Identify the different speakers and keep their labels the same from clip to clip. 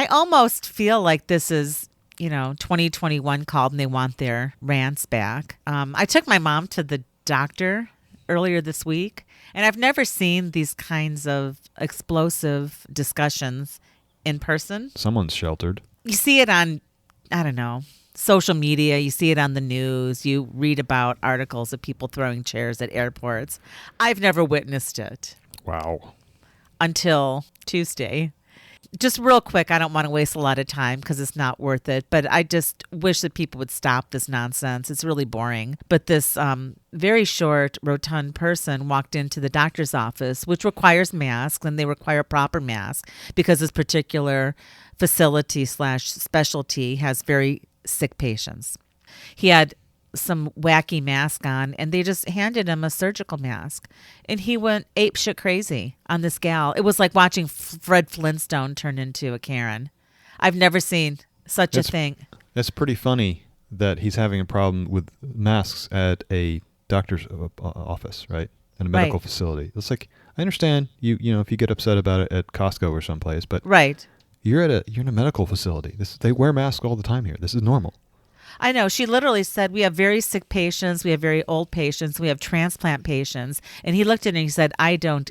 Speaker 1: I almost feel like this is, 2021 called and they want their rants back. I took my mom to the doctor earlier this week, and I've never seen these kinds of explosive discussions in person.
Speaker 2: Someone's sheltered.
Speaker 1: You see it on, I don't know, social media. You see it on the news. You read about articles of people throwing chairs at airports. I've never witnessed it.
Speaker 2: Wow.
Speaker 1: Until Tuesday. Just real quick, I don't want to waste a lot of time because it's not worth it, but I just wish that people would stop this nonsense. It's really boring. But this very short, rotund person walked into the doctor's office, which requires masks, and they require proper masks because this particular facility/specialty has very sick patients. He had some wacky mask on, and they just handed him a surgical mask, and he went apeshit crazy on this gal. It was like watching Fred Flintstone turn into a Karen. I've never seen such a thing.
Speaker 2: It's pretty funny that he's having a problem with masks at a doctor's office, right? At a medical facility. It's like, I understand you know, if you get upset about it at Costco or someplace, but you're in a medical facility. They wear masks all the time here. This is normal.
Speaker 1: I know. She literally said, we have very sick patients. We have very old patients. We have transplant patients. And he looked at her and he said, I don't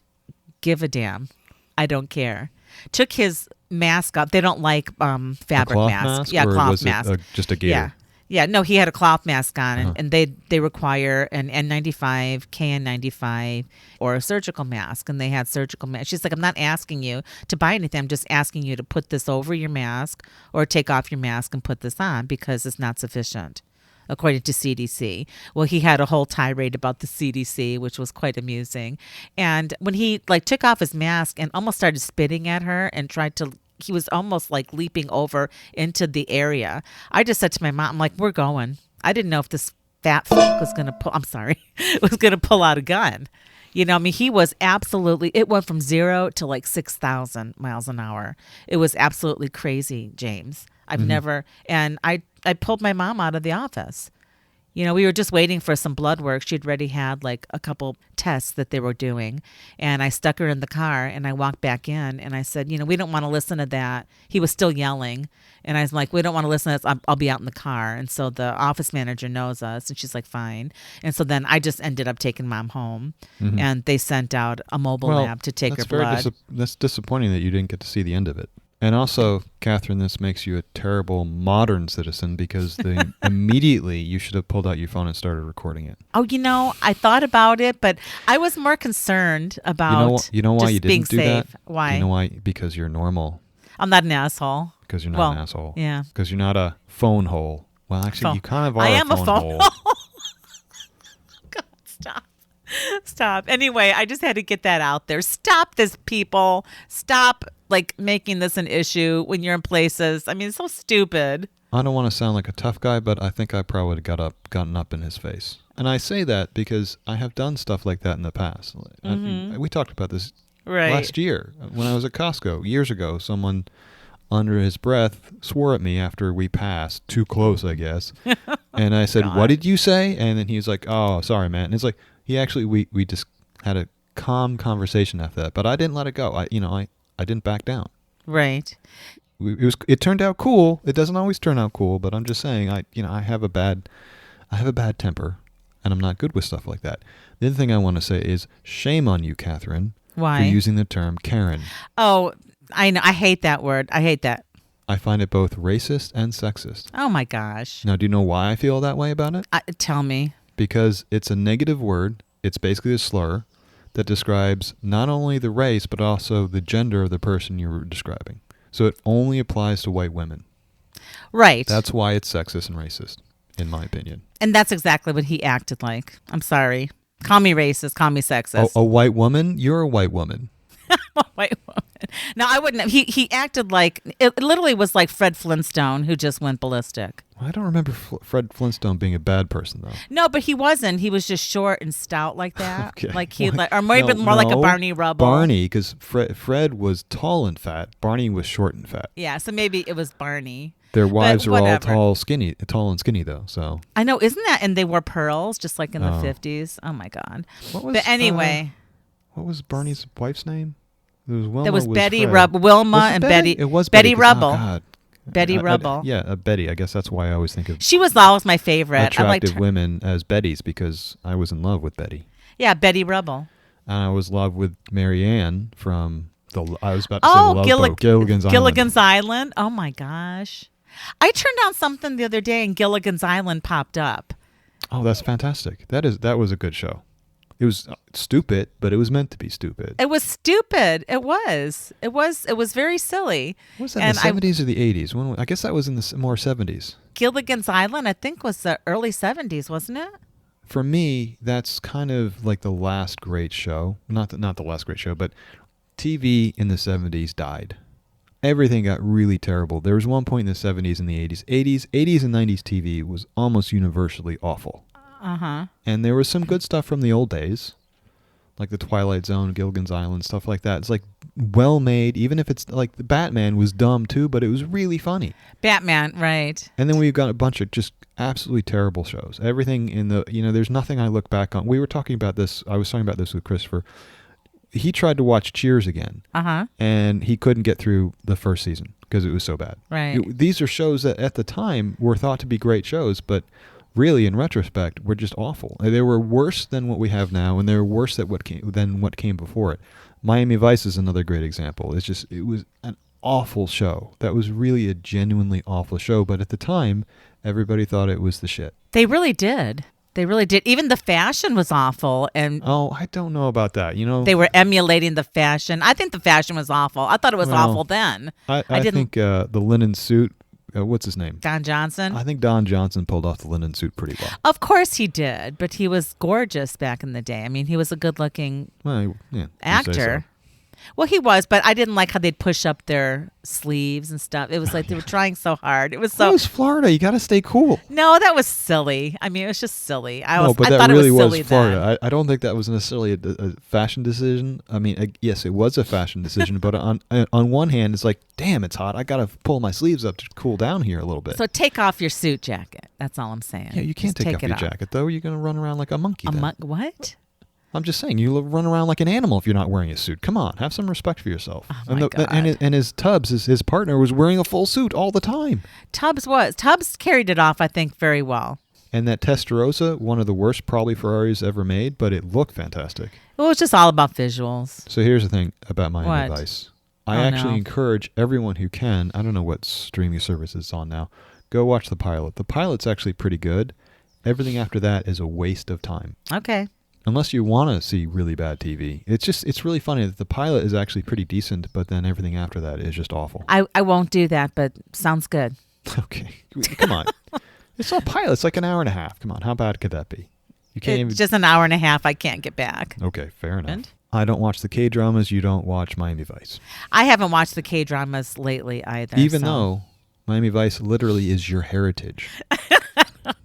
Speaker 1: give a damn. I don't care. Took his mask up. They don't like fabric masks. Yeah, cloth mask.
Speaker 2: Just a gator?
Speaker 1: Yeah, no, he had a cloth mask on, and they require an N95, KN95, or a surgical mask, and they had surgical masks. She's like, I'm not asking you to buy anything. I'm just asking you to put this over your mask or take off your mask and put this on because it's not sufficient, according to CDC. Well, he had a whole tirade about the CDC, which was quite amusing. And when he took off his mask and almost started spitting at her and he was almost like leaping over into the area. I just said to my mom, I'm like, we're going. I didn't know if this fat fuck was going to pull out a gun. He was absolutely, it went from 0 to 6,000 miles an hour. It was absolutely crazy, James. I've never, and I pulled my mom out of the office. We were just waiting for some blood work. She'd already had a couple tests that they were doing. And I stuck her in the car and I walked back in and I said, we don't want to listen to that. He was still yelling. And I was like, we don't want to listen to this. I'll be out in the car. And so the office manager knows us and she's like, fine. And so then I just ended up taking mom home and they sent out a mobile lab to take her blood.
Speaker 2: That's disappointing that you didn't get to see the end of it. And also, Catherine, this makes you a terrible modern citizen because immediately you should have pulled out your phone and started recording it.
Speaker 1: Oh, I thought about it, but I was more concerned about
Speaker 2: you know why you
Speaker 1: being
Speaker 2: didn't do
Speaker 1: safe.
Speaker 2: that?
Speaker 1: Why?
Speaker 2: You know why? Because you're normal.
Speaker 1: I'm not an asshole.
Speaker 2: Because you're not an asshole.
Speaker 1: Yeah.
Speaker 2: Because you're not a phone hole. Well, actually, you kind of are.
Speaker 1: I am
Speaker 2: a phone hole.
Speaker 1: God, stop. Anyway, I just had to get that out there. Stop this, people. Stop making this an issue when you're in places. I mean, it's so stupid.
Speaker 2: I don't want to sound like a tough guy, but I think I probably would have gotten up in his face. And I say that because I have done stuff like that in the past. We talked about this last year. When I was at Costco years ago, someone under his breath swore at me after we passed. Too close, I guess. And I said, what did you say? And then he was like, oh, sorry, man. And it's like, we just had a calm conversation after that. But I didn't let it go. I didn't back down.
Speaker 1: Right.
Speaker 2: It turned out cool. It doesn't always turn out cool, but I'm just saying I have a bad temper and I'm not good with stuff like that. The other thing I want to say is shame on you, Catherine.
Speaker 1: Why?
Speaker 2: For using the term Karen.
Speaker 1: Oh, I know. I hate that word. I hate that.
Speaker 2: I find it both racist and sexist.
Speaker 1: Oh my gosh.
Speaker 2: Now, do you know why I feel that way about it?
Speaker 1: Tell me.
Speaker 2: Because it's a negative word. It's basically a slur that describes not only the race, but also the gender of the person you're describing. So it only applies to white women.
Speaker 1: Right.
Speaker 2: That's why it's sexist and racist, in my opinion.
Speaker 1: And that's exactly what he acted like. I'm sorry. Call me racist. Call me sexist.
Speaker 2: A white woman? You're a white woman.
Speaker 1: A white woman. No, I wouldn't have. He acted like, it literally was like Fred Flintstone who just went ballistic.
Speaker 2: I don't remember Fred Flintstone being a bad person, though.
Speaker 1: No, but he wasn't. He was just short and stout like that.
Speaker 2: Okay.
Speaker 1: Or maybe more like a Barney Rubble.
Speaker 2: Barney, because Fred was tall and fat. Barney was short and fat.
Speaker 1: Yeah, so maybe it was Barney.
Speaker 2: Their wives are all tall and skinny, though. So
Speaker 1: I know, isn't that? And they wore pearls, just like in the 50s. Oh my God. But anyway,
Speaker 2: what was Barney's wife's name? Wilma.
Speaker 1: That was Betty
Speaker 2: Fred.
Speaker 1: Rubble, Wilma
Speaker 2: Was it
Speaker 1: and
Speaker 2: Betty.
Speaker 1: Betty.
Speaker 2: It was
Speaker 1: Betty
Speaker 2: Betty.
Speaker 1: Rubble.
Speaker 2: Oh, God.
Speaker 1: Betty Rubble.
Speaker 2: Betty. I guess that's why I always think of
Speaker 1: She was always my favorite.
Speaker 2: attractive women as Bettys because I was in love with Betty.
Speaker 1: Yeah, Betty Rubble.
Speaker 2: And I was in love with Mary Ann from I was about to say the Love Boat, Gilligan's Island.
Speaker 1: Gilligan's Island. Oh my gosh. I turned on something the other day and Gilligan's Island popped up.
Speaker 2: Oh, that's fantastic. That was a good show. It was stupid, but it was meant to be stupid.
Speaker 1: It was stupid. It was. It was very silly.
Speaker 2: Was that in the 70s or the 80s? I guess that was in the more 70s.
Speaker 1: Gilligan's Island, I think, was the early 70s, wasn't it?
Speaker 2: For me, that's kind of like the last great show. Not the last great show, but TV in the 70s died. Everything got really terrible. There was one point in the 70s and the 80s. 80s and 90s TV was almost universally awful.
Speaker 1: Uh-huh.
Speaker 2: And there was some good stuff from the old days, like The Twilight Zone, Gilligan's Island, stuff like that. It's like well made, even if it's like the Batman was dumb too, but it was really funny.
Speaker 1: Batman, right.
Speaker 2: And then we've got a bunch of just absolutely terrible shows. Everything in the, there's nothing I look back on. I was talking about this with Christopher. He tried to watch Cheers again.
Speaker 1: Uh-huh.
Speaker 2: And he couldn't get through the first season because it was so bad.
Speaker 1: Right.
Speaker 2: These are shows that at the time were thought to be great shows, but really, in retrospect, were just awful. They were worse than what we have now, and they were worse than what came before it. Miami Vice is another great example. It was an awful show. That was really a genuinely awful show, but at the time, everybody thought it was the shit.
Speaker 1: They really did. They really did. Even the fashion was awful. And
Speaker 2: I don't know about that.
Speaker 1: They were emulating the fashion. I think the fashion was awful. I thought it was awful then.
Speaker 2: I think the linen suit, what's his name?
Speaker 1: Don Johnson?
Speaker 2: I think Don Johnson pulled off the linen suit pretty well.
Speaker 1: Of course he did, but he was gorgeous back in the day. I mean, he was a good-looking actor. Well, he was, but I didn't like how they'd push up their sleeves and stuff. It was like they were trying so hard. It was so.
Speaker 2: It was Florida. You got to stay cool.
Speaker 1: No, that was silly. I mean, it was just silly. I
Speaker 2: thought
Speaker 1: really
Speaker 2: it was
Speaker 1: silly
Speaker 2: Florida. I don't think that was necessarily a fashion decision. I mean, yes, it was a fashion decision, but on one hand, it's like, damn, it's hot. I got to pull my sleeves up to cool down here a little bit.
Speaker 1: So take off your suit jacket. That's all I'm saying.
Speaker 2: Yeah, you can't take off your jacket, though. You're going to run around like a monkey.
Speaker 1: What?
Speaker 2: I'm just saying, you run around like an animal if you're not wearing a suit. Come on, have some respect for yourself.
Speaker 1: Oh my God.
Speaker 2: And his Tubbs, his partner, was wearing a full suit all the time.
Speaker 1: Tubbs carried it off, I think, very well.
Speaker 2: And that Testarossa, one of the worst probably Ferraris ever made, but it looked fantastic.
Speaker 1: It was just all about visuals.
Speaker 2: So here's the thing about Miami Vice. I actually encourage everyone who can, I don't know what streaming service it's on now, go watch the pilot. The pilot's actually pretty good. Everything after that is a waste of time.
Speaker 1: Okay.
Speaker 2: Unless you want to see really bad TV. It's really funny that the pilot is actually pretty decent, but then everything after that is just awful.
Speaker 1: I won't do that, but sounds good.
Speaker 2: Okay. Come on. It's not a pilot. It's like an hour and a half. Come on. How bad could that be? You can't even...
Speaker 1: Just an hour and a half. I can't get back.
Speaker 2: Okay. Fair enough. I don't watch the K-dramas. You don't watch Miami Vice.
Speaker 1: I haven't watched the K-dramas lately either.
Speaker 2: Even though Miami Vice literally is your heritage.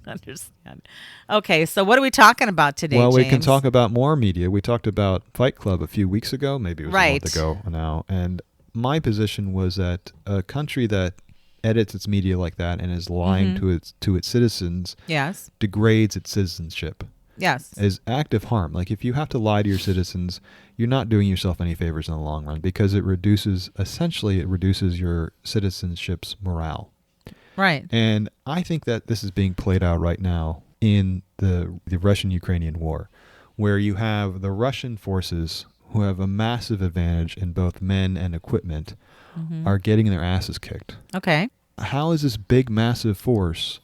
Speaker 1: Understand. Okay, so what are we talking about today,
Speaker 2: Well,
Speaker 1: James?
Speaker 2: we can talk about more media. We talked about Fight Club a few weeks ago. Maybe it was a month ago now. And my position was that a country that edits its media like that and is lying to its citizens degrades its citizenship.
Speaker 1: Yes.
Speaker 2: Is active harm. Like if you have to lie to your citizens, you're not doing yourself any favors in the long run because it reduces your citizenship's morale.
Speaker 1: Right.
Speaker 2: And I think that this is being played out right now in the Russian-Ukrainian war, where you have the Russian forces who have a massive advantage in both men and equipment are getting their asses kicked.
Speaker 1: Okay.
Speaker 2: How is this big, massive force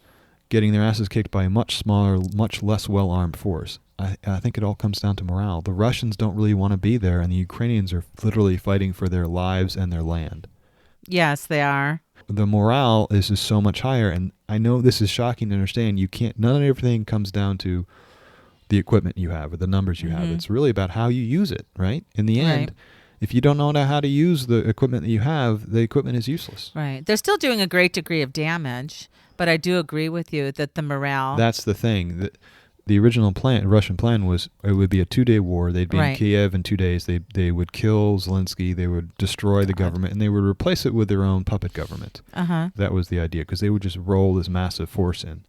Speaker 2: getting their asses kicked by a much smaller, much less well-armed force? I think it all comes down to morale. The Russians don't really want to be there, and the Ukrainians are literally fighting for their lives and their land.
Speaker 1: Yes, they are.
Speaker 2: The morale is just so much higher, and I know this is shocking to understand. None of everything comes down to the equipment you have or the numbers you have. It's really about how you use it, right? In the end, if you don't know how to use the equipment that you have, the equipment is useless.
Speaker 1: Right. They're still doing a great degree of damage, but I do agree with you that the morale...
Speaker 2: That's the thing. The original Russian plan was it would be a 2-day war. They'd be in Kiev in 2 days. They would kill Zelensky. They would destroy the government, and they would replace it with their own puppet government. That was the idea, because they would just roll this massive force in.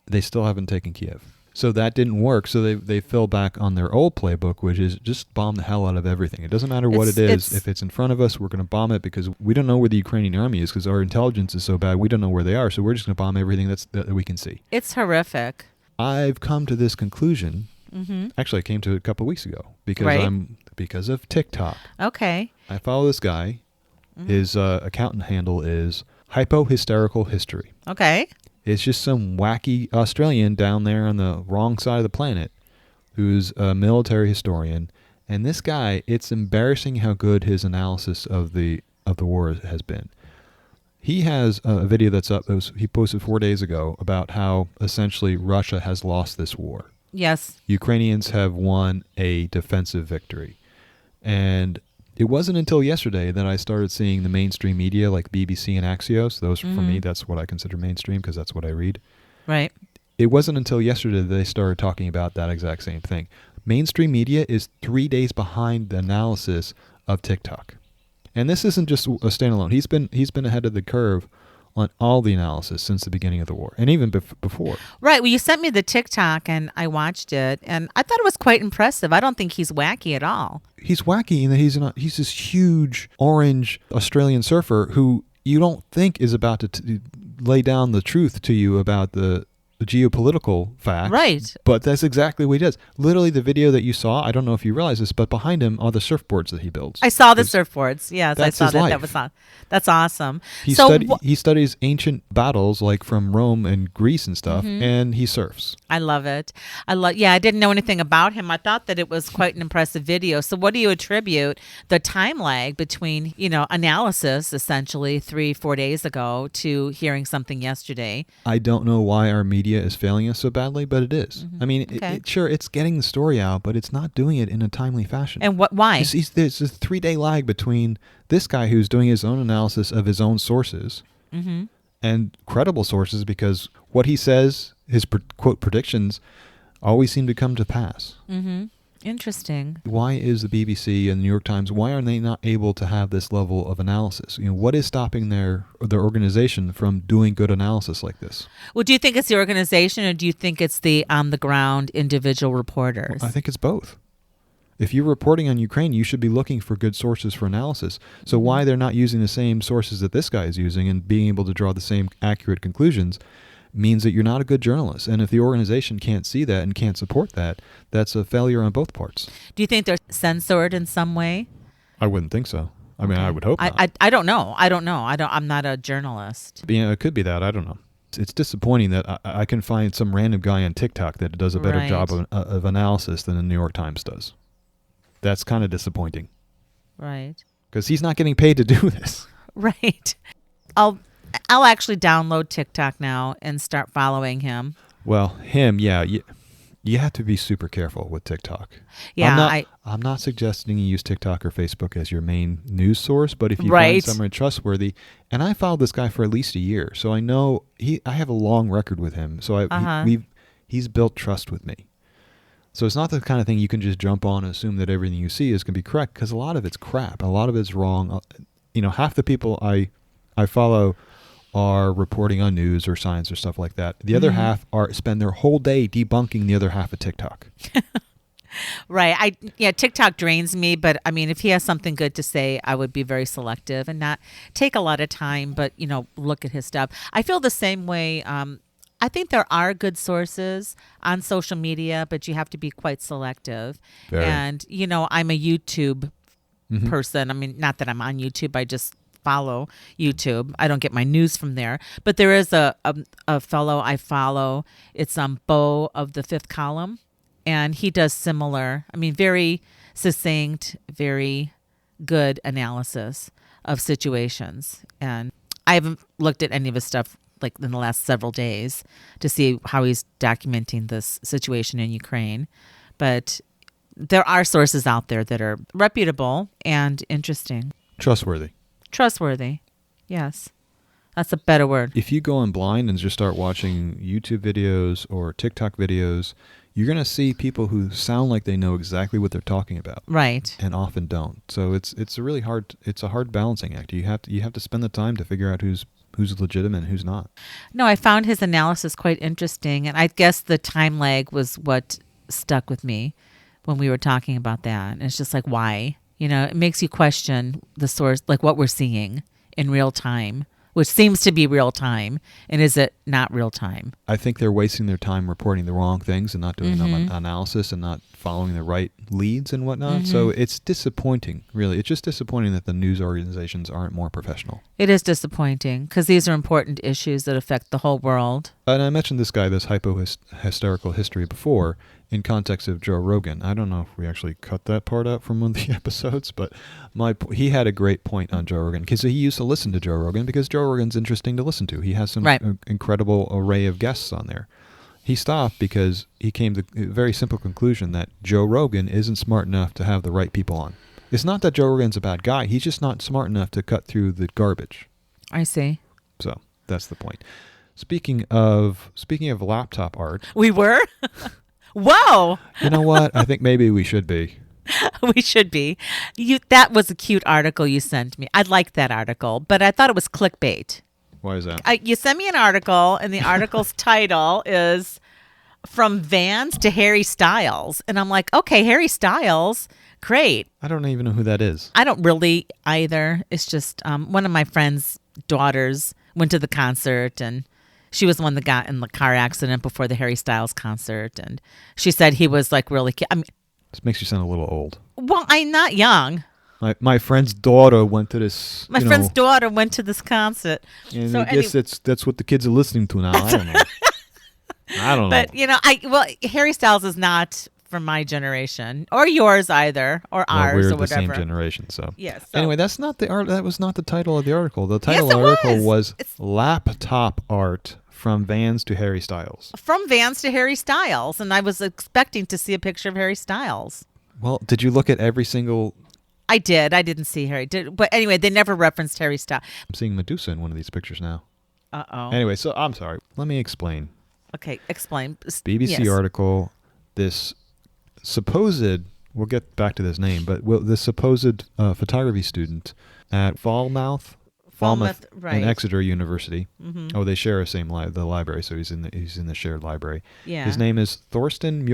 Speaker 2: They still haven't taken Kiev. So that didn't work. So they fell back on their old playbook, which is just bomb the hell out of everything. It doesn't matter what it is. If it's in front of us, we're going to bomb it because we don't know where the Ukrainian army is because our intelligence is so bad. We don't know where they are. So we're just going to bomb everything that we can see.
Speaker 1: It's horrific.
Speaker 2: I've come to this conclusion.
Speaker 1: Mm-hmm.
Speaker 2: Actually, I came to it a couple of weeks ago because of TikTok.
Speaker 1: Okay.
Speaker 2: I follow this guy. Mm-hmm. His account handle is Hypo-Hysterical History.
Speaker 1: Okay.
Speaker 2: It's just some wacky Australian down there on the wrong side of the planet who's a military historian. And this guy, it's embarrassing how good his analysis of the war has been. He has a video that's up. He posted 4 days ago about how essentially Russia has lost this war.
Speaker 1: Yes.
Speaker 2: Ukrainians have won a defensive victory. And it wasn't until yesterday that I started seeing the mainstream media like BBC and Axios. Those, for me, that's what I consider mainstream because that's what I read.
Speaker 1: Right.
Speaker 2: It wasn't until yesterday that they started talking about that exact same thing. Mainstream media is 3 days behind the analysis of TikTok. And this isn't just a standalone. He's been ahead of the curve on all the analysis since the beginning of the war, and even before.
Speaker 1: Right. Well, you sent me the TikTok, and I watched it, and I thought it was quite impressive. I don't think he's wacky at all.
Speaker 2: He's wacky in that he's this huge orange Australian surfer who you don't think is about to lay down the truth to you about the geopolitical facts.
Speaker 1: Right.
Speaker 2: But that's exactly what he does. Literally, the video that you saw, I don't know if you realize this, but behind him are the surfboards that he builds.
Speaker 1: I saw the surfboards. Yes, I saw that.
Speaker 2: Life.
Speaker 1: That's awesome.
Speaker 2: He studies ancient battles like from Rome and Greece and stuff, and he surfs.
Speaker 1: I love it. I didn't know anything about him. I thought that it was quite an impressive video. So what do you attribute the time lag between, analysis essentially 3-4 days ago to hearing something yesterday?
Speaker 2: I don't know why our media is failing us so badly, but it is. I mean, sure, it's getting the story out, but it's not doing it in a timely fashion.
Speaker 1: And why?
Speaker 2: There's a 3-day lag between this guy who's doing his own analysis of his own sources and credible sources, because what he says, his quote predictions, always seem to come to pass.
Speaker 1: Interesting.
Speaker 2: Why is the BBC and the New York Times, why are they not able to have this level of analysis? What is stopping their organization from doing good analysis like this?
Speaker 1: Well, do you think it's the organization, or do you think it's the on-the-ground individual reporters?
Speaker 2: Well, I think it's both. If you're reporting on Ukraine, you should be looking for good sources for analysis. So why they're not using the same sources that this guy is using and being able to draw the same accurate conclusions means that you're not a good journalist. And if the organization can't see that and can't support that, that's a failure on both parts.
Speaker 1: Do you think they're censored in some way?
Speaker 2: I wouldn't think so. I mean, I would hope not.
Speaker 1: I don't know. I'm not a journalist.
Speaker 2: It could be that. I don't know. It's disappointing that I can find some random guy on TikTok that does a better job of analysis than the New York Times does. That's kind of disappointing.
Speaker 1: Right.
Speaker 2: Because he's not getting paid to do this.
Speaker 1: Right. I'll actually download TikTok now and start following him.
Speaker 2: Well, him, yeah. You have to be super careful with TikTok.
Speaker 1: Yeah,
Speaker 2: I'm not suggesting you use TikTok or Facebook as your main news source, but if you find someone trustworthy, and I followed this guy for at least a year, so I know I have a long record with him, so he's built trust with me. So it's not the kind of thing you can just jump on and assume that everything you see is going to be correct, because a lot of it's crap. A lot of it's wrong. Half the people I follow are reporting on news or science or stuff like that. The other half spend their whole day debunking the other half of TikTok.
Speaker 1: Right. TikTok drains me, but I mean, if he has something good to say, I would be very selective and not take a lot of time, but look at his stuff. I feel the same way. I think there are good sources on social media, but you have to be quite selective. Very. And, I'm a YouTube person. I mean, not that I'm on YouTube. I just follow YouTube. I don't get my news from there. But there is a fellow I follow. It's Bo of the Fifth Column. And he does similar, very succinct, very good analysis of situations. And I haven't looked at any of his stuff like in the last several days to see how he's documenting this situation in Ukraine. But there are sources out there that are reputable and interesting. Trustworthy. Yes. That's a better word.
Speaker 2: If you go in blind and just start watching YouTube videos or TikTok videos, you're going to see people who sound like they know exactly what they're talking about.
Speaker 1: Right.
Speaker 2: And often don't. So it's a hard balancing act. You have to spend the time to figure out who's legitimate and who's not.
Speaker 1: No, I found his analysis quite interesting, and I guess the time lag was what stuck with me when we were talking about that. And it's just like, why? It makes you question the source, like what we're seeing in real time, which seems to be real time. And is it not real time?
Speaker 2: I think they're wasting their time reporting the wrong things and not doing analysis and not following the right leads and whatnot. So it's disappointing, really. It's just disappointing that the news organizations aren't more professional. It
Speaker 1: is disappointing because these are important issues that affect the whole world.
Speaker 2: And I mentioned this guy, this hypo-hysterical history before in context of Joe Rogan. I don't know if we actually cut that part out from one of the episodes, but he had a great point on Joe Rogan because he used to listen to Joe Rogan because Joe Rogan's interesting to listen to. He has some incredible array of guests on there. He stopped because he came to a very simple conclusion that Joe Rogan isn't smart enough to have the right people on. It's not that Joe Rogan's a bad guy. He's just not smart enough to cut through the garbage.
Speaker 1: I see.
Speaker 2: So that's the point. Speaking of laptop art.
Speaker 1: We were? Whoa!
Speaker 2: You know what? I think maybe we should be.
Speaker 1: We should be. That was a cute article you sent me. I liked that article, but I thought it was clickbait.
Speaker 2: Why is that?
Speaker 1: You sent me an article, and the article's title is From Vans to Harry Styles. And I'm like, okay, Harry Styles, great.
Speaker 2: I don't even know who that is.
Speaker 1: I don't really either. It's just one of my friend's daughters went to the concert, and she was the one that got in the car accident before the Harry Styles concert. And she said he was like really cute.
Speaker 2: This makes you sound a little old.
Speaker 1: Well, I'm not young.
Speaker 2: My friend's daughter went to this.
Speaker 1: My friend's daughter went to this concert.
Speaker 2: And so I guess that's what the kids are listening to now. I don't know. I don't know.
Speaker 1: But Harry Styles is not from my generation or yours either, or ours,
Speaker 2: we're
Speaker 1: or whatever.
Speaker 2: We're the same generation, so.
Speaker 1: Yes.
Speaker 2: Anyway, that's not the art. That was not the title of the article. The title of the article was Laptop Art from Vans to Harry Styles.
Speaker 1: From Vans to Harry Styles, and I was expecting to see a picture of Harry Styles.
Speaker 2: Well, did you look at every single?
Speaker 1: I did. I didn't see Harry. But anyway, they never referenced Harry Styles.
Speaker 2: I'm seeing Medusa in one of these pictures now.
Speaker 1: Uh-oh.
Speaker 2: Anyway, so I'm sorry. Let me explain.
Speaker 1: Okay, explain.
Speaker 2: BBC article, this supposed, we'll get back to this name, but this supposed photography student at Falmouth
Speaker 1: right.
Speaker 2: in Exeter University.
Speaker 1: Mm-hmm.
Speaker 2: Oh, they share the same the library, so he's in the shared library.
Speaker 1: Yeah.
Speaker 2: His name is Thorsten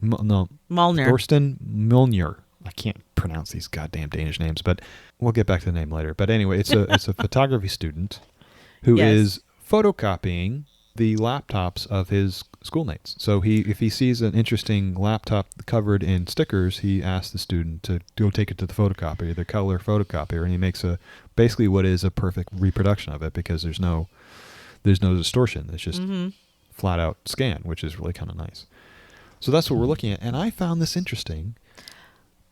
Speaker 1: Molnar.
Speaker 2: Thorsten Molnar. I can't pronounce these goddamn Danish names, but we'll get back to the name later. But anyway, it's a photography student who is photocopying the laptops of his schoolmates. So if he sees an interesting laptop covered in stickers, he asks the student to go take it to the photocopier, the color photocopier, and he makes basically what is a perfect reproduction of it because there's no distortion. It's just flat out scan, which is really kind of nice. So that's what we're looking at, and I found this interesting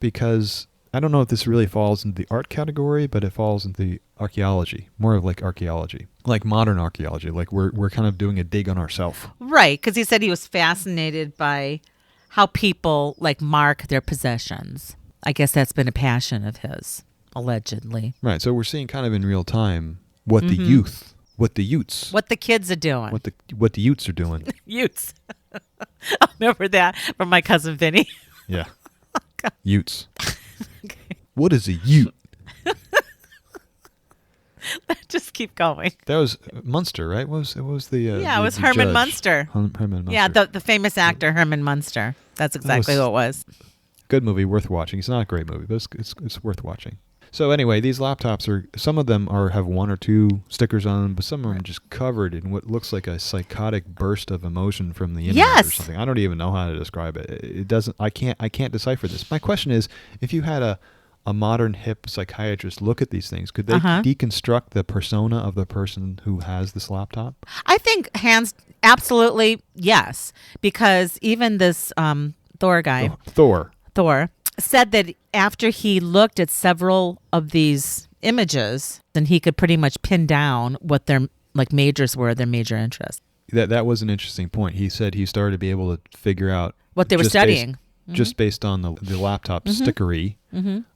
Speaker 2: because I don't know if this really falls into the art category, but it falls into the archaeology, more of like archaeology, like modern archaeology. Like we're kind of doing a dig on ourselves.
Speaker 1: Right, because he said he was fascinated by how people like mark their possessions. I guess that's been a passion of his, allegedly.
Speaker 2: Right, so we're seeing kind of in real time what the utes, what the kids are doing, what the utes are doing.
Speaker 1: Utes. I remember that from my cousin Vinny.
Speaker 2: Yeah. Utes. Okay. What is a ute?
Speaker 1: Just keep going.
Speaker 2: That was Munster, right? It was the
Speaker 1: it was Herman
Speaker 2: judge.
Speaker 1: Munster.
Speaker 2: Herman Munster.
Speaker 1: Yeah, the famous actor Herman Munster. That's exactly who it was.
Speaker 2: Good movie, worth watching. It's not a great movie, but it's worth watching. So anyway, these laptops some of them have one or two stickers on them, but some of them are just covered in what looks like a psychotic burst of emotion from the internet or something. I don't even know how to describe it. It doesn't. I can't decipher this. My question is, if you had a modern hip psychiatrist look at these things, could they deconstruct the persona of the person who has this laptop?
Speaker 1: I think absolutely yes, because even this Thor guy, Thor said that after he looked at several of these images, then he could pretty much pin down what their majors were, their major interests.
Speaker 2: That was an interesting point. He said he started to be able to figure out
Speaker 1: what they were studying.
Speaker 2: Just based on the laptop stickery,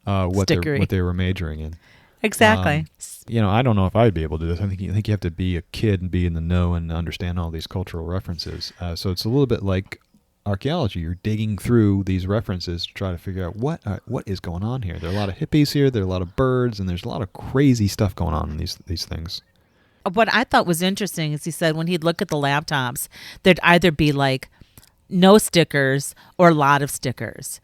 Speaker 2: what they were majoring in.
Speaker 1: Exactly.
Speaker 2: I don't know if I'd be able to do this. I think you have to be a kid and be in the know and understand all these cultural references. So it's a little bit like archaeology. You're digging through these references to try to figure out what is going on here. There are a lot of hippies here. There are a lot of birds, and there's a lot of crazy stuff going on in these things.
Speaker 1: What I thought was interesting is he said when he'd look at the laptops, there'd either be like no stickers or a lot of stickers,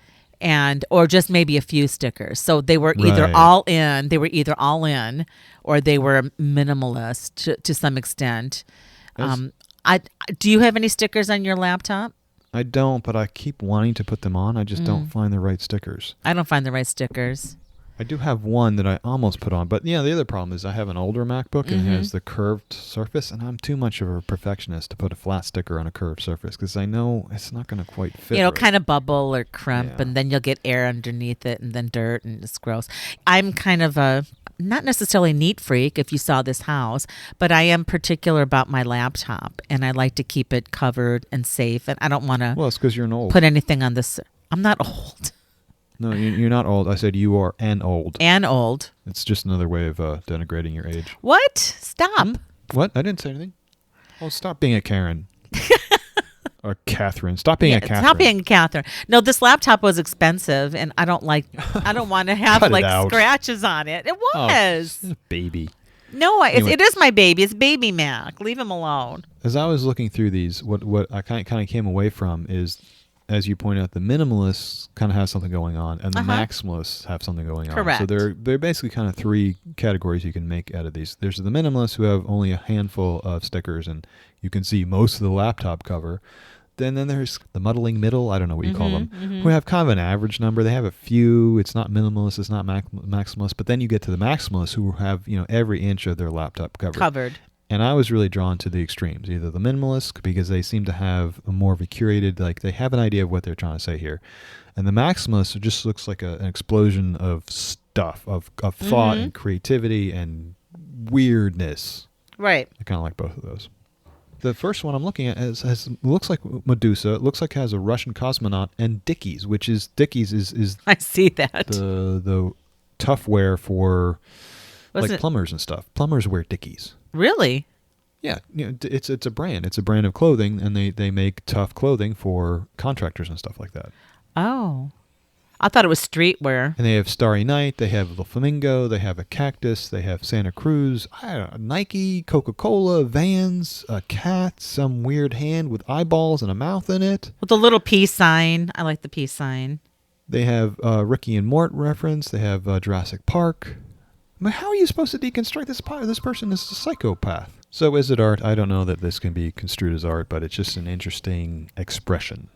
Speaker 1: or just maybe a few stickers. So they were either all in. They were either all in, or they were minimalist to some extent. Do you have any stickers on your laptop?
Speaker 2: I don't, but I keep wanting to put them on. I just don't find the right stickers.
Speaker 1: I don't find the right stickers.
Speaker 2: I do have one that I almost put on, but the other problem is I have an older MacBook and it has the curved surface, and I'm too much of a perfectionist to put a flat sticker on a curved surface because I know it's not going to quite fit. Right.
Speaker 1: Kind of bubble or crump, and then you'll get air underneath it, and then dirt, and it's gross. I'm kind of a not necessarily neat freak if you saw this house, but I am particular about my laptop, and I like to keep it covered and safe, and I don't want to.
Speaker 2: Well, it's because you're an old.
Speaker 1: Put anything on this. I'm not old.
Speaker 2: No, you're not old. I said you are an old.
Speaker 1: An old.
Speaker 2: It's just another way of denigrating your age.
Speaker 1: What? Stop.
Speaker 2: What? I didn't say anything. Oh, stop being a Karen. Or Catherine. Stop being a Catherine.
Speaker 1: Stop being a Catherine. No, this laptop was expensive, and I don't want to have scratches on it. It was.
Speaker 2: Oh, baby.
Speaker 1: No, anyway. It is my baby. It's baby Mac. Leave him alone.
Speaker 2: As I was looking through these, what I kind of came away from is, as you point out, the minimalists kind of have something going on, and the maximalists have something going on.
Speaker 1: Correct.
Speaker 2: So they're basically kind of three categories you can make out of these. There's the minimalists who have only a handful of stickers, and you can see most of the laptop cover. Then there's the muddling middle, I don't know what you call them, who have kind of an average number. They have a few. It's not minimalist, it's not maximalist. But then you get to the maximalists who have every inch of their laptop covered. And I was really drawn to the extremes, either the minimalists, because they seem to have a more of a curated, like they have an idea of what they're trying to say here. And the maximalists, it just looks like an explosion of stuff, of thought and creativity and weirdness.
Speaker 1: Right.
Speaker 2: I kind of like both of those. The first one I'm looking at looks like Medusa. It looks like it has a Russian cosmonaut, and Dickies, which is
Speaker 1: I see that.
Speaker 2: The tough wear for plumbers and stuff. Plumbers wear Dickies.
Speaker 1: Really?
Speaker 2: Yeah, it's a brand. It's a brand of clothing, and they make tough clothing for contractors and stuff like that.
Speaker 1: Oh. I thought it was streetwear.
Speaker 2: And they have Starry Night, they have the Flamingo, they have a cactus, they have Santa Cruz, Nike, Coca-Cola, Vans, a cat, some weird hand with eyeballs and a mouth in it.
Speaker 1: With a little peace sign. I like the peace sign.
Speaker 2: They have Ricky and Mort reference. They have Jurassic Park. I mean, how are you supposed to deconstruct this part? This person is a psychopath. So is it art? I don't know that this can be construed as art, but it's just an interesting expression.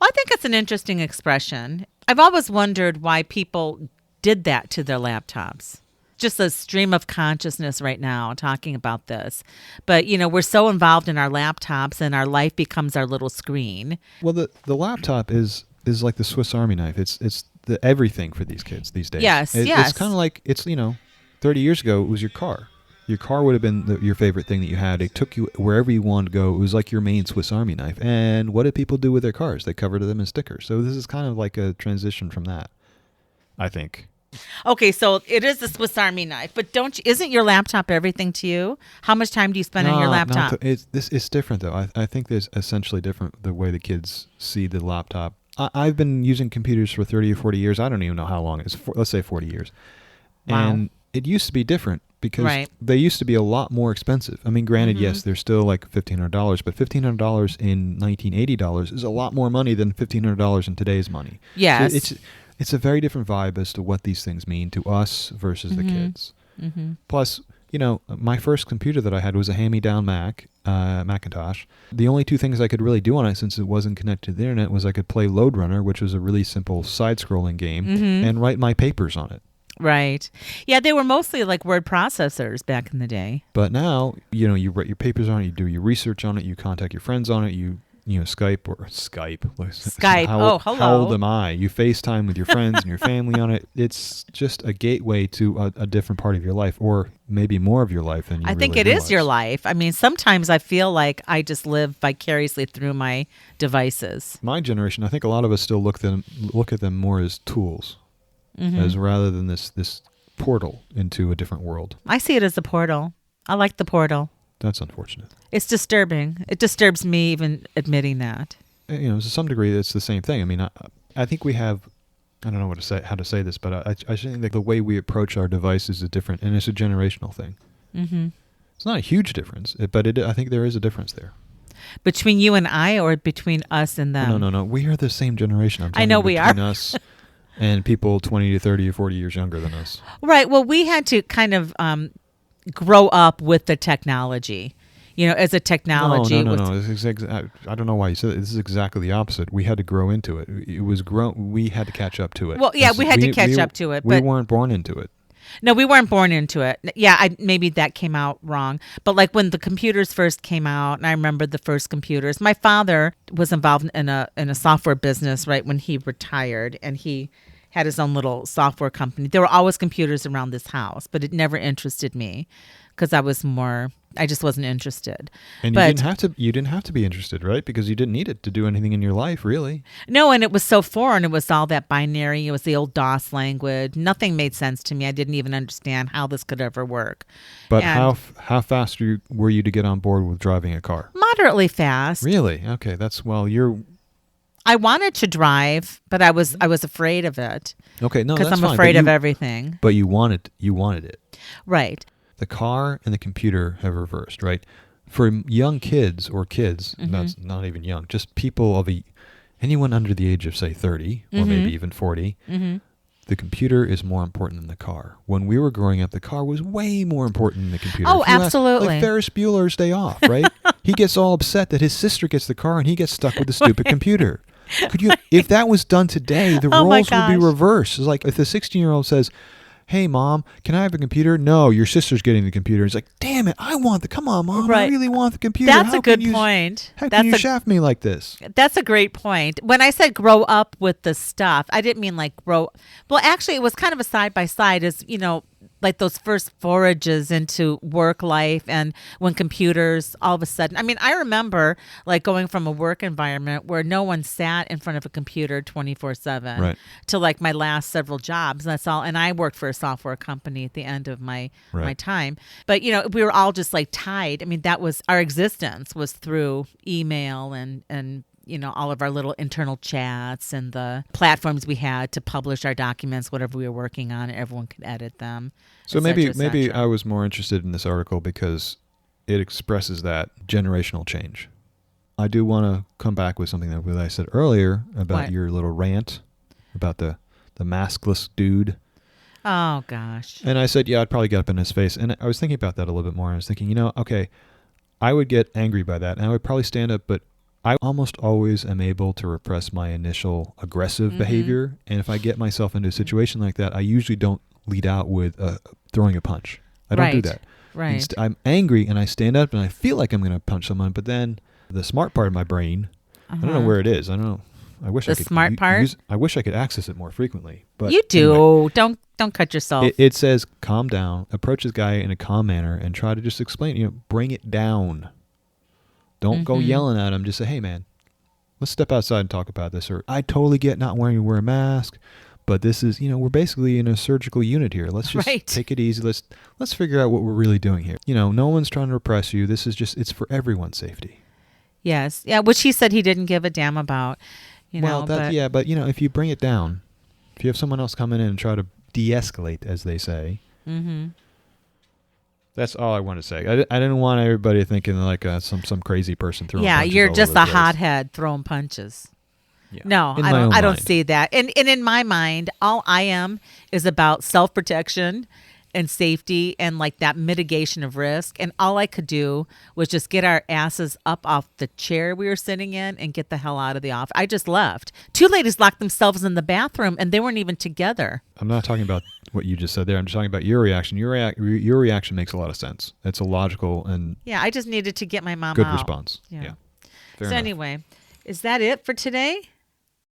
Speaker 1: Well, I think it's an interesting expression. I've always wondered why people did that to their laptops. Just a stream of consciousness right now talking about this. But, we're so involved in our laptops and our life becomes our little screen.
Speaker 2: Well, the laptop is like the Swiss Army knife. It's the everything for these kids these days.
Speaker 1: Yes.
Speaker 2: It's kind of like, 30 years ago, it was your car. Your car would have been your favorite thing that you had. It took you wherever you wanted to go. It was like your main Swiss Army knife. And what did people do with their cars? They covered them in stickers. So this is kind of like a transition from that, I think.
Speaker 1: Okay, so it is the Swiss Army knife, but isn't your laptop everything to you? How much time do you spend on your laptop?
Speaker 2: It's different, though. I think there's essentially different the way the kids see the laptop. I've been using computers for 30 or 40 years. I don't even know how long it is. Let's say 40 years.
Speaker 1: Wow.
Speaker 2: And it used to be different. Because they used to be a lot more expensive. I mean, granted, yes, they're still like $1,500, but $1,500 in $1980 is a lot more money than $1,500 in today's money.
Speaker 1: Yes.
Speaker 2: So it's a very different vibe as to what these things mean to us versus the kids. Mm-hmm. Plus, my first computer that I had was a hand-me-down Macintosh. The only two things I could really do on it, since it wasn't connected to the internet, was I could play Lode Runner, which was a really simple side-scrolling game, and write my papers on it.
Speaker 1: Right. Yeah, they were mostly like word processors back in the day.
Speaker 2: But now, you write your papers on it, you do your research on it, you contact your friends on it, you Skype.
Speaker 1: Skype.
Speaker 2: Hello.
Speaker 1: How
Speaker 2: old am I? You FaceTime with your friends and your family on it. It's just a gateway to a different part of your life, or maybe more of your life than you
Speaker 1: I think
Speaker 2: really
Speaker 1: it
Speaker 2: realize.
Speaker 1: is your life. I mean, sometimes I feel like I just live vicariously through my devices.
Speaker 2: My generation, I think a lot of us still look at them more as tools. As rather than this portal into a different world.
Speaker 1: I see it as a portal. I like the portal.
Speaker 2: That's unfortunate.
Speaker 1: It's disturbing. It disturbs me even admitting that.
Speaker 2: to some degree, it's the same thing. I mean, I think we have. I don't know how to say this, but I think that the way we approach our devices is different, and it's a generational thing. Mm-hmm. It's not a huge difference, but I think there is a difference there.
Speaker 1: Between you and I, or between us and them?
Speaker 2: No. We are the same generation.
Speaker 1: I know we are.
Speaker 2: Between us and people 20 to 30 or 40 years younger than us.
Speaker 1: Right. Well, we had to kind of grow up with the technology. As a technology.
Speaker 2: No. I don't know why you said it. This is exactly the opposite. We had to grow into it. It was we had to catch up to it.
Speaker 1: Well, yeah, we had to catch up to it.
Speaker 2: We weren't born into it.
Speaker 1: No, we weren't born into it. Yeah, maybe that came out wrong. But like when the computers first came out, and I remember the first computers, my father was involved in a software business right when he retired, and he had his own little software company. There were always computers around this house, but it never interested me because I just wasn't interested.
Speaker 2: And you didn't have to be interested, right? Because you didn't need it to do anything in your life, really.
Speaker 1: No, and it was so foreign. It was all that binary. It was the old DOS language. Nothing made sense to me. I didn't even understand how this could ever work.
Speaker 2: But how fast were you to get on board with driving a car?
Speaker 1: Moderately fast.
Speaker 2: Really? Okay,
Speaker 1: I wanted to drive, but I was afraid of it.
Speaker 2: Okay, no, that's fine.
Speaker 1: Because I'm afraid of everything.
Speaker 2: But you wanted it.
Speaker 1: Right.
Speaker 2: The car and the computer have reversed, right? For young kids or kids, that's not even young, just people anyone under the age of, say, 30 or maybe even 40, the computer is more important than the car. When we were growing up, the car was way more important than the computer.
Speaker 1: Oh, absolutely.
Speaker 2: Like Ferris Bueller's Day Off, right? He gets all upset that his sister gets the car and he gets stuck with the stupid computer. If that was done today, the roles would be reversed. It's like if the 16-year-old says, "Hey, Mom, can I have a computer?" "No, your sister's getting the computer." It's like, "Damn it, come on, Mom,
Speaker 1: right.
Speaker 2: I really want the computer."
Speaker 1: That's a good point.
Speaker 2: How can you shaft me like this?
Speaker 1: That's a great point. When I said grow up with the stuff, I didn't mean like grow. Well, actually, it was kind of a side by side. Is like those first forages into work life, and when computers all of a sudden, I mean, I remember like going from a work environment where no one sat in front of a computer 24/7
Speaker 2: right.
Speaker 1: to like my last several jobs. That's all. And I worked for a software company at the end of my time. But, we were all just like tied. I mean, that was our existence was through email and all of our little internal chats and the platforms we had to publish our documents, whatever we were working on, and everyone could edit them.
Speaker 2: So maybe I was more interested in this article because it expresses that generational change. I do want to come back with something that I said earlier about your little rant about the maskless dude.
Speaker 1: Oh, gosh.
Speaker 2: And I said, yeah, I'd probably get up in his face. And I was thinking about that a little bit more. I was thinking, okay, I would get angry by that, and I would probably stand up, but I almost always am able to repress my initial aggressive behavior. And if I get myself into a situation like that, I usually don't lead out with throwing a punch. I don't do that.
Speaker 1: Right.
Speaker 2: I'm angry and I stand up and I feel like I'm going to punch someone, but then the smart part of my brain, I don't know where it is. I don't know. I wish I could
Speaker 1: smart part.
Speaker 2: I wish I could access it more frequently. But
Speaker 1: you do.
Speaker 2: Anyway,
Speaker 1: don't cut yourself.
Speaker 2: It says calm down, approach this guy in a calm manner, and try to just explain. Bring it down. Don't go yelling at him. Just say, "Hey, man, let's step outside and talk about this." Or I totally get not wanting to wear a mask, but this is we're basically in a surgical unit here. Let's just take it easy. Let's figure out what we're really doing here. No one's trying to repress you. This is it's for everyone's safety.
Speaker 1: Yes, yeah. Which he said he didn't give a damn about.
Speaker 2: But if you bring it down, if you have someone else come in and try to de-escalate, as they say, that's all I want to say. I didn't want everybody thinking like some crazy person throwing punches.
Speaker 1: Yeah, you're
Speaker 2: all
Speaker 1: just
Speaker 2: over the
Speaker 1: a
Speaker 2: place.
Speaker 1: hothead throwing punches.
Speaker 2: Yeah.
Speaker 1: No, I don't see that. And in my mind, all I am is about self-protection and safety and like that mitigation of risk. And all I could do was just get our asses up off the chair we were sitting in and get the hell out of the office. I just left. Two ladies locked themselves in the bathroom and they weren't even together.
Speaker 2: I'm not talking about what you just said there. I'm just talking about your reaction. Your reaction makes a lot of sense. It's a logical and
Speaker 1: I just needed to get my mom
Speaker 2: good
Speaker 1: out.
Speaker 2: Response. Yeah.
Speaker 1: So anyway, is that it for today?